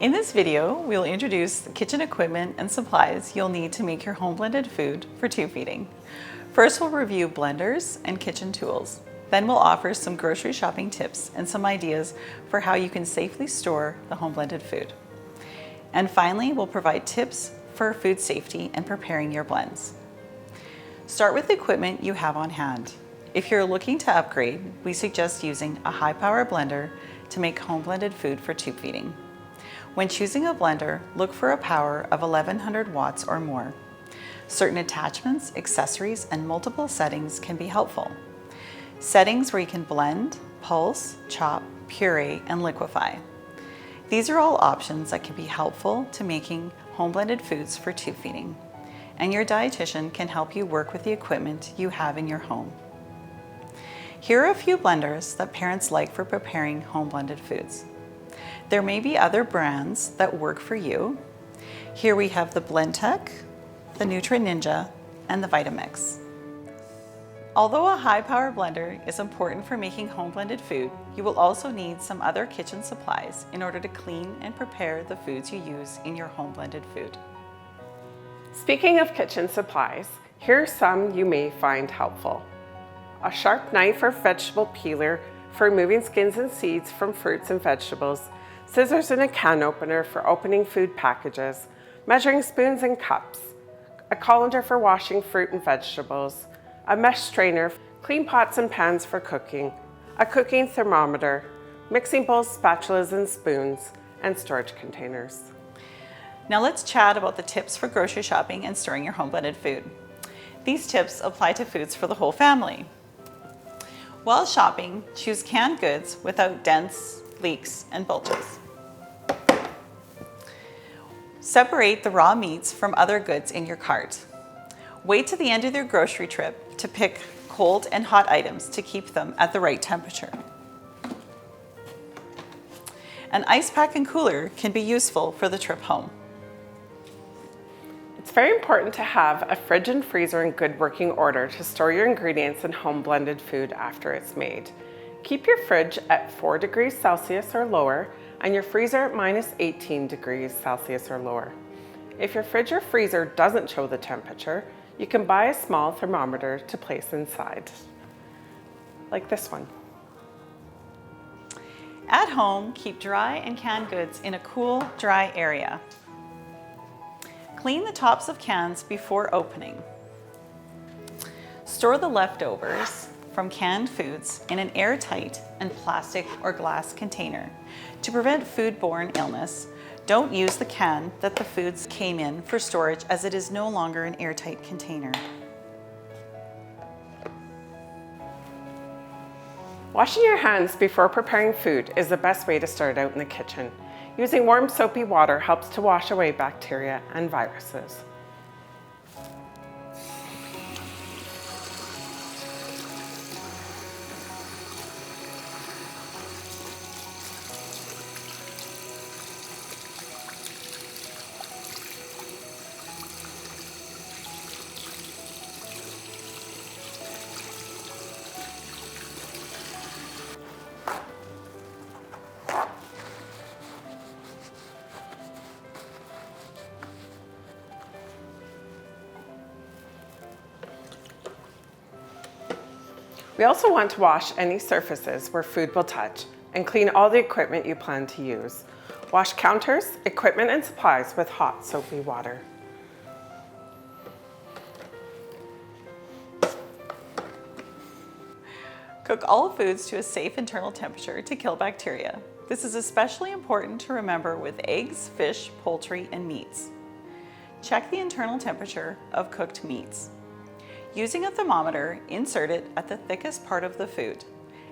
In this video, we'll introduce the kitchen equipment and supplies you'll need to make your home blended food for tube feeding. First, we'll review blenders and kitchen tools. Then we'll offer some grocery shopping tips and some ideas for how you can safely store the home blended food. And finally, we'll provide tips for food safety and preparing your blends. Start with the equipment you have on hand. If you're looking to upgrade, we suggest using a high power blender to make home blended food for tube feeding. When choosing a blender, look for a power of 1100 watts or more. Certain attachments, accessories, and multiple settings can be helpful. Settings where you can blend, pulse, chop, puree, and liquefy. These are all options that can be helpful to making home blended foods for tube feeding, and your dietitian can help you work with the equipment you have in your home. Here are a few blenders that parents like for preparing home blended foods. There may be other brands that work for you. Here we have the Blendtec, the Nutri-Ninja, and the Vitamix. Although a high-power blender is important for making home blended food, you will also need some other kitchen supplies in order to clean and prepare the foods you use in your home blended food. Speaking of kitchen supplies, here are some you may find helpful. A sharp knife or vegetable peeler for removing skins and seeds from fruits and vegetables, scissors and a can opener for opening food packages, measuring spoons and cups, a colander for washing fruit and vegetables, a mesh strainer, clean pots and pans for cooking, a cooking thermometer, mixing bowls, spatulas and spoons, and storage containers. Now let's chat about the tips for grocery shopping and storing your home blended food. These tips apply to foods for the whole family. While shopping, choose canned goods without dents, leaks, and bulges. Separate the raw meats from other goods in your cart. Wait to the end of your grocery trip to pick cold and hot items to keep them at the right temperature. An ice pack and cooler can be useful for the trip home. It's very important to have a fridge and freezer in good working order to store your ingredients and home blended food after it's made. Keep your fridge at 4 degrees Celsius or lower and your freezer at -18 degrees Celsius or lower. If your fridge or freezer doesn't show the temperature, you can buy a small thermometer to place inside, like this one. At home, keep dry and canned goods in a cool, dry area. Clean the tops of cans before opening. Store the leftovers from canned foods in an airtight and plastic or glass container. To prevent foodborne illness, don't use the can that the foods came in for storage, as it is no longer an airtight container. Washing your hands before preparing food is the best way to start out in the kitchen. Using warm soapy water helps to wash away bacteria and viruses. We also want to wash any surfaces where food will touch and clean all the equipment you plan to use. Wash counters, equipment, and supplies with hot soapy water. Cook all foods to a safe internal temperature to kill bacteria. This is especially important to remember with eggs, fish, poultry, and meats. Check the internal temperature of cooked meats. Using a thermometer, insert it at the thickest part of the food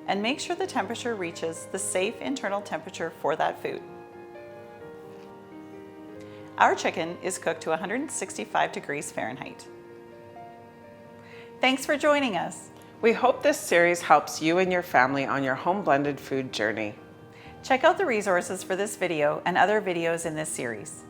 and make sure the temperature reaches the safe internal temperature for that food. Our chicken is cooked to 165 degrees Fahrenheit. Thanks for joining us. We hope this series helps you and your family on your home blended food journey. Check out the resources for this video and other videos in this series.